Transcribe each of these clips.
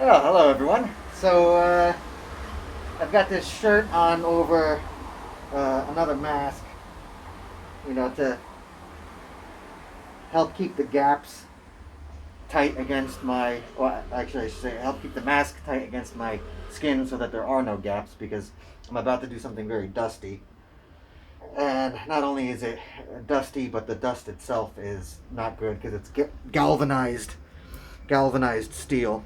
Oh, hello everyone. So I've got this shirt on over another mask, to help keep the gaps tight against my. Well, actually, I should say help keep the mask tight against my skin so that there are no gaps because I'm about to do something very dusty. And not only is it dusty, but the dust itself is not good because it's galvanized steel.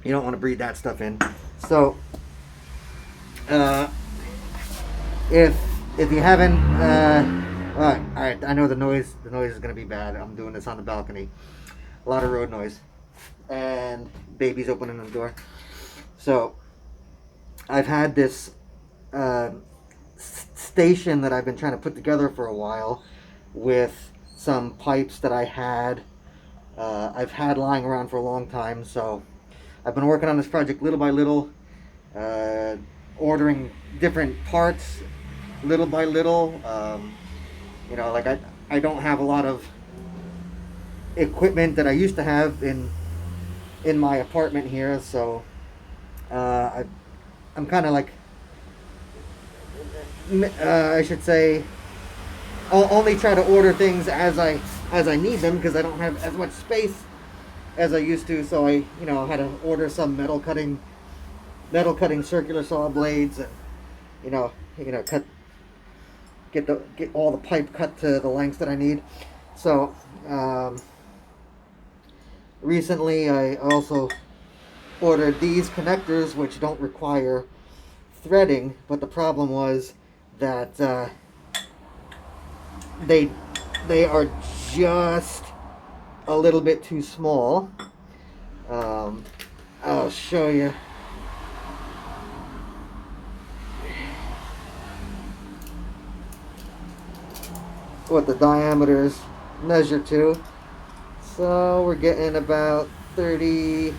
You don't want to breathe that stuff in. So uh, if you haven't, all right, I know the noise is gonna be bad. I'm doing this on the balcony, a lot of road noise, and babies opening the door. So I've had this uh, station that I've been trying to put together for a while, with some pipes that I've had lying around for a long time. So I've been working on this project little by little, uh, ordering different parts little by little. Like I don't have a lot of equipment that I used to have in my apartment here, so I, I'm kind of like, I should say, I'll only try to order things as I need them because I don't have as much space as I used to. So I had to order some metal cutting circular saw blades, and cut get all the pipe cut to the lengths that I need. So recently I also ordered these connectors, which don't require threading, but the problem was that they they are just a little bit too small. Um, I'll show you. What the diameters measure to. So we're getting about 30,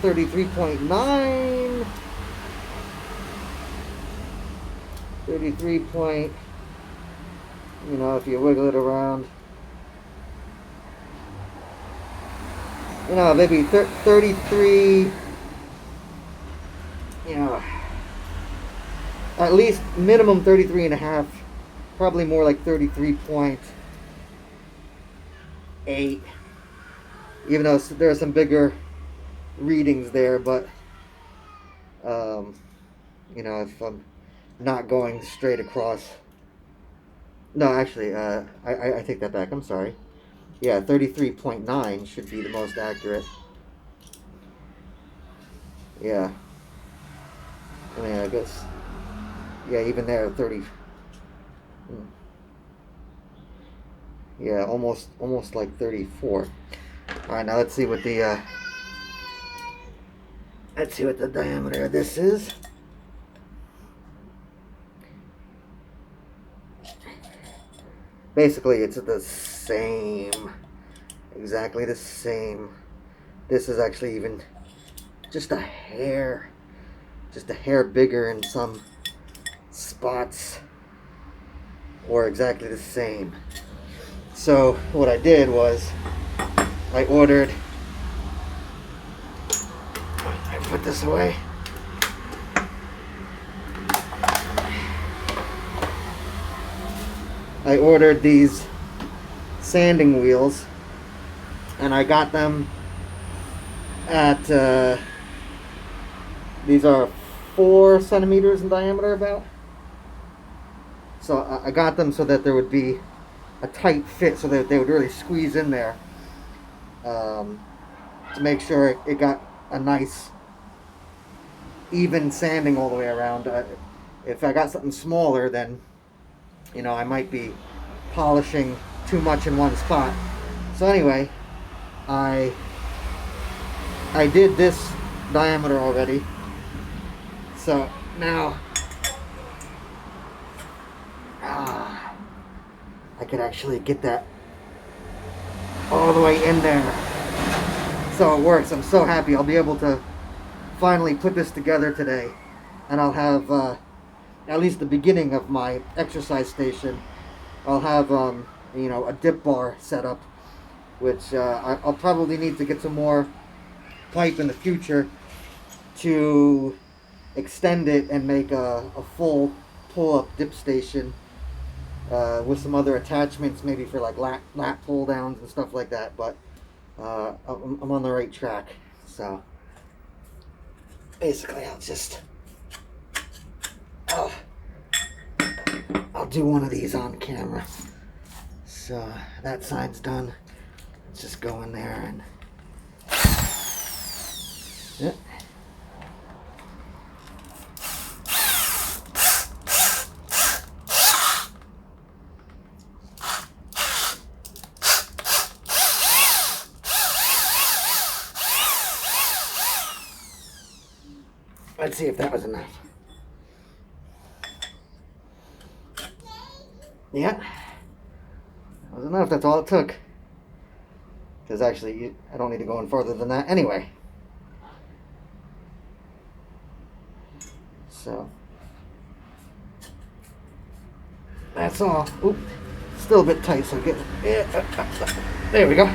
33.9, 33 point, if you wiggle it around, maybe 33, at least minimum 33 and a half, probably more like 33.8, even though there are some bigger readings there. But if I'm not going straight across. No, actually, I take that back. I'm sorry. Yeah, 33.9 should be the most accurate. Yeah. I mean, I guess. Yeah, even there, 30. Yeah, almost like 34. All right, now let's see what the diameter of this is. Basically, it's the same, exactly the same. This is actually even just a hair bigger in some spots, or exactly the same. So what I did was I put this away. I ordered these sanding wheels, and I got them at these are 4 centimeters in diameter about. So I got them so that there would be a tight fit, so that they would really squeeze in there, to make sure it got a nice even sanding all the way around. If I got something smaller, then I might be polishing too much in one spot. So anyway, I did this diameter already. So now I could actually get that all the way in there. So it works. I'm so happy. I'll be able to finally put this together today, and I'll have at least the beginning of my exercise station. I'll have a dip bar set up, which I'll probably need to get some more pipe in the future to extend it and make a full pull-up dip station with some other attachments, maybe for like lat pull downs and stuff like that. But I'm on the right track. So basically, I'll do one of these on camera. So that side's done. Let's just go in there and yeah. Let's see if that was enough. Yeah, that was enough. That's all it took. Because actually, I don't need to go in farther than that anyway. So that's all. Oop, still a bit tight, so get there we go.